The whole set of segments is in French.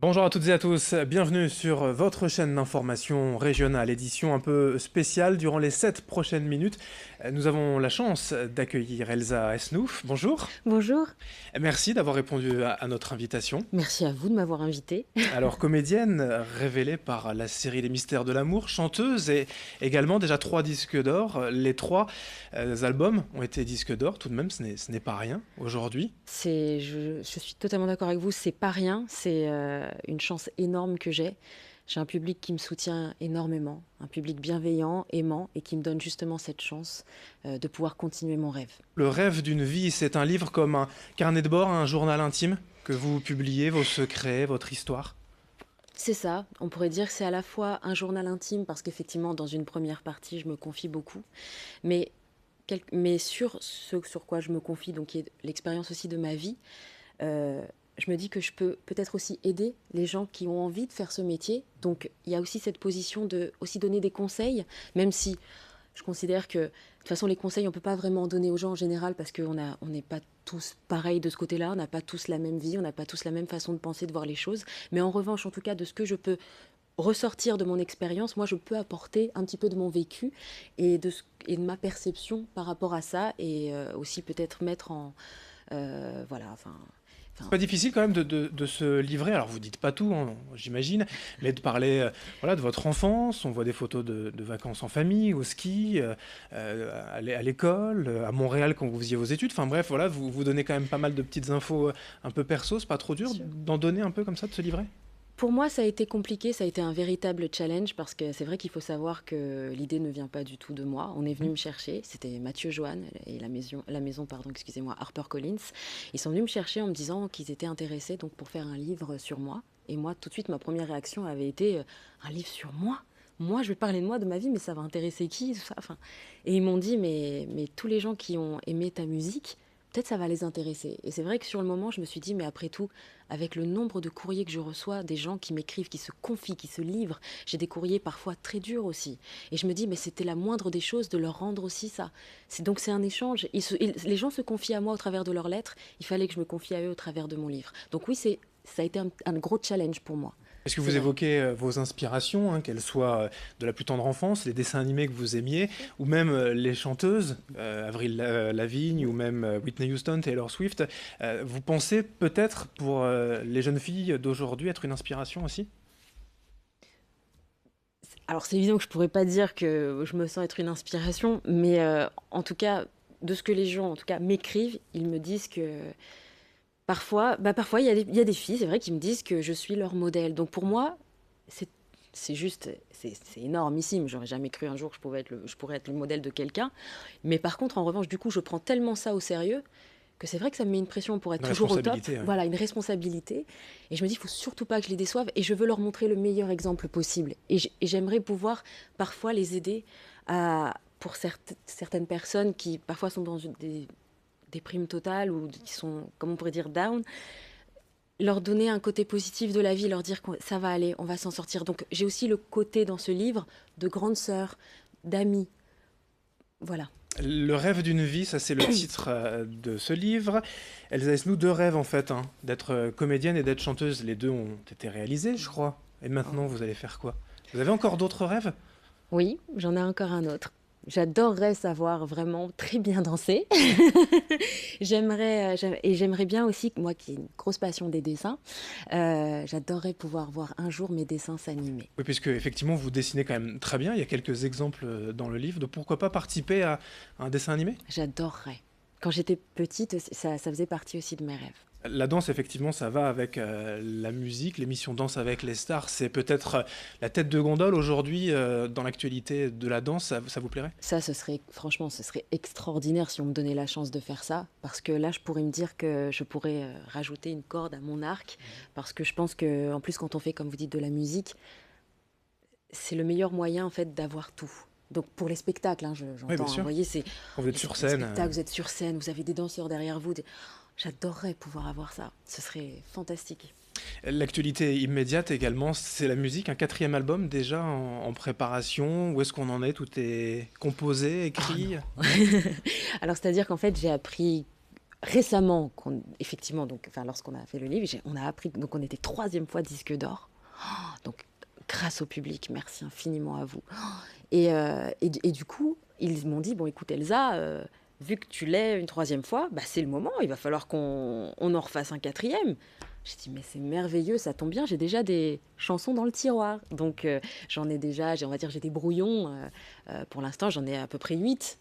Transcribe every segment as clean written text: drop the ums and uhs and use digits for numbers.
Bonjour à toutes et à tous, bienvenue sur votre chaîne d'information régionale, édition un peu spéciale durant les 7 prochaines minutes. Nous avons la chance d'accueillir Elsa Esnouf. Bonjour. Bonjour, Merci d'avoir répondu à notre invitation. merci à vous de m'avoir invité. Alors, comédienne révélée par la série Les Mystères de l'amour, chanteuse et également déjà 3 disques d'or. Les 3 albums ont été disques d'or, tout de même, ce n'est pas rien aujourd'hui. Je suis totalement d'accord avec vous, c'est pas rien, c'est une chance énorme que j'ai. J'ai un public qui me soutient énormément, un public bienveillant, aimant et qui me donne justement cette chance de pouvoir continuer mon rêve. Le rêve d'une vie, c'est un livre comme un carnet de bord, un journal intime que vous publiez, vos secrets, votre histoire. C'est ça, on pourrait dire que c'est à la fois un journal intime parce qu'effectivement dans une première partie je me confie beaucoup, mais, mais sur ce sur quoi je me confie, donc qui est l'expérience aussi de ma vie, euh, je me dis que je peux peut-être aussi aider les gens qui ont envie de faire ce métier. Donc il y a aussi cette position de aussi donner des conseils, même si je considère que de toute façon les conseils on peut pas vraiment en donner aux gens en général parce on n'est pas tous pareils de ce côté-là, on n'a pas tous la même vie, on n'a pas tous la même façon de penser, de voir les choses. Mais en revanche, en tout cas, de ce que je peux ressortir de mon expérience, moi je peux apporter un petit peu de mon vécu et de ma perception par rapport à ça et aussi peut-être mettre en voilà, C'est enfin, pas difficile quand même de se livrer, alors vous dites pas tout, hein, j'imagine, mais de parler voilà, de votre enfance, on voit des photos de vacances en famille, au ski, à l'école, à Montréal quand vous faisiez vos études, enfin bref, voilà, vous donnez quand même pas mal de petites infos un peu perso, c'est pas trop dur sûr. d'en donner un peu comme ça, de se livrer? Pour moi, ça a été compliqué, ça a été un véritable challenge parce que c'est vrai qu'il faut savoir que l'idée ne vient pas du tout de moi. On est venu me chercher, c'était Mathieu Joanne et la maison pardon, excusez-moi, HarperCollins. Ils sont venus me chercher en me disant qu'ils étaient intéressés donc pour faire un livre sur moi. Et moi, tout de suite, ma première réaction avait été un livre sur moi. Moi, je vais parler de moi, de ma vie, mais ça va intéresser qui tout ça enfin, et ils m'ont dit, mais tous les gens qui ont aimé ta musique, peut-être ça va les intéresser. Et c'est vrai que sur le moment, je me suis dit, mais après tout, avec le nombre de courriers que je reçois, des gens qui m'écrivent, qui se confient, qui se livrent, j'ai des courriers parfois très durs aussi. Et je me dis, mais c'était la moindre des choses de leur rendre aussi ça. Donc c'est un échange. Les gens se confient à moi au travers de leurs lettres, il fallait que je me confie à eux au travers de mon livre. Donc oui, ça a été un gros challenge pour moi. Est-ce que C'est vous vrai. évoquez vos inspirations, hein, qu'elles soient de la plus tendre enfance, les dessins animés que vous aimiez, ou même les chanteuses, Avril Lavigne, ou même Whitney Houston, Taylor Swift, vous pensez peut-être pour les jeunes filles d'aujourd'hui être une inspiration aussi? Alors c'est évident que je pourrais pas dire que je me sens être une inspiration, mais en tout cas, de ce que les gens en tout cas m'écrivent, ils me disent que parfois il y a des filles, c'est vrai, qui me disent que je suis leur modèle. Donc pour moi, c'est c'est énormissime. J'aurais jamais cru un jour que je pourrais être le modèle de quelqu'un. Mais par contre, en revanche, du coup, je prends tellement ça au sérieux que c'est vrai que ça me met une pression pour être Une toujours au top. responsabilité, ouais. Voilà, une responsabilité. Et je me dis, il faut surtout pas que je les déçoive. Et je veux leur montrer le meilleur exemple possible. Et j'aimerais pouvoir parfois les aider pour certaines personnes qui parfois sont dans des primes totales ou qui sont, comme on pourrait dire, down, leur donner un côté positif de la vie, leur dire que ça va aller, on va s'en sortir. Donc j'ai aussi le côté dans ce livre de grande sœur, d'amis. Voilà. Le rêve d'une vie, ça c'est le titre de ce livre. Elsa Esnou, 2 rêves en fait, hein, d'être comédienne et d'être chanteuse. Les 2 ont été réalisés, je crois. Et maintenant, vous allez faire quoi? Vous avez encore d'autres rêves? Oui, j'en ai encore un autre. J'adorerais savoir vraiment très bien danser. J'aimerais bien aussi, moi qui ai une grosse passion des dessins, j'adorerais pouvoir voir un jour mes dessins s'animer. Oui, puisque effectivement, vous dessinez quand même très bien. Il y a quelques exemples dans le livre. Donc pourquoi pas participer à un dessin animé? J'adorerais. Quand j'étais petite, ça faisait partie aussi de mes rêves. La danse, effectivement, ça va avec la musique. L'émission Danse avec les stars, c'est peut-être la tête de gondole aujourd'hui dans l'actualité de la danse. Ça vous plairait? Ça, franchement, ce serait extraordinaire si on me donnait la chance de faire ça, parce que là, je pourrais me dire que je pourrais rajouter une corde à mon arc, parce que je pense que, en plus, quand on fait, comme vous dites, de la musique, c'est le meilleur moyen, en fait, d'avoir tout. Donc pour les spectacles, hein, Oui, bien j'entends, hein, vous sûr. voyez, c'est Quand vous êtes sur les scène. spectacles, vous êtes sur scène, vous avez des danseurs derrière vous. J'adorerais pouvoir avoir ça, ce serait fantastique. L'actualité immédiate également, c'est la musique. Un 4e album déjà en préparation. Où est-ce qu'on en est? Tout est composé, Ah écrit? non. Alors c'est-à-dire qu'en fait, j'ai appris récemment, effectivement, donc, enfin, lorsqu'on a fait le livre, on a appris, donc on était 3e fois disque d'or. Donc, grâce au public, merci infiniment à vous. Et du coup, ils m'ont dit, bon, écoute Elsa, vu que tu l'es une 3e fois, bah, c'est le moment, il va falloir qu'on en refasse un 4e. J'ai dit, mais c'est merveilleux, ça tombe bien, j'ai déjà des chansons dans le tiroir. Donc, j'en ai déjà, on va dire, j'ai des brouillons. Pour l'instant, j'en ai à peu près 8.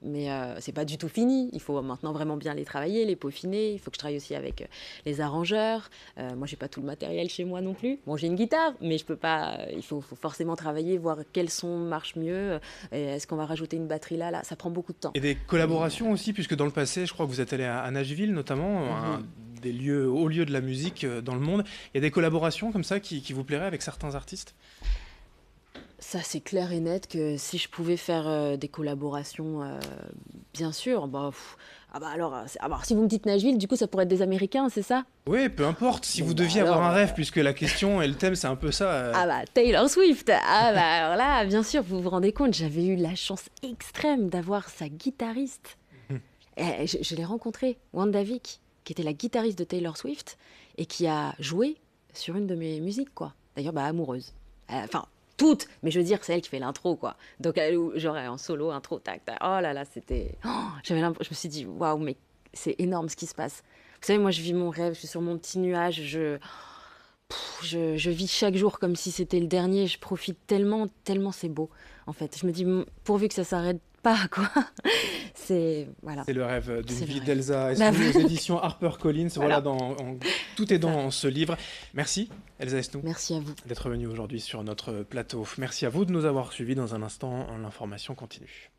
Mais c'est pas du tout fini. Il faut maintenant vraiment bien les travailler, les peaufiner. Il faut que je travaille aussi avec les arrangeurs. Moi, j'ai pas tout le matériel chez moi non plus. Bon, j'ai une guitare, mais je peux pas. Il faut forcément travailler, voir quel son marche mieux. Est-ce qu'on va rajouter une batterie là? Ça prend beaucoup de temps. Et des collaborations aussi, puisque dans le passé, je crois que vous êtes allé à Nashville notamment, des lieux, hauts lieux de la musique dans le monde. Il y a des collaborations comme ça qui vous plairaient avec certains artistes? Ça, c'est clair et net que si je pouvais faire des collaborations, bien sûr. Bah, alors, si vous me dites Nashville, du coup, ça pourrait être des Américains, c'est ça? Oui, peu importe, si Bon, vous bah deviez avoir alors, un rêve, puisque la question et le thème, c'est un peu ça. ah bah, Taylor Swift! Ah bah, alors là, bien sûr, vous vous rendez compte, j'avais eu la chance extrême d'avoir sa guitariste. Et je l'ai rencontrée, Wanda Vick, qui était la guitariste de Taylor Swift et qui a joué sur une de mes musiques, quoi. D'ailleurs, bah, Amoureuse. Enfin, toutes, mais je veux dire, c'est elle qui fait l'intro, quoi. Donc, genre en solo, intro, tac, tac. Oh là là, c'était... Oh, je me suis dit, waouh, mais c'est énorme ce qui se passe. Vous savez, moi, je vis mon rêve, je suis sur mon petit nuage, je vis chaque jour comme si c'était le dernier. Je profite tellement, tellement c'est beau, en fait. Je me dis, pourvu que ça s'arrête pas, quoi. Voilà. C'est le rêve d'une C'est vie le rêve. d'Elsa Bah, Esnou aux éditions HarperCollins. voilà. Voilà, tout est dans ce livre. Merci, Elsa Esnou, Merci à vous. d'être venue aujourd'hui sur notre plateau. Merci à vous de nous avoir suivis. Dans un instant, l'information continue.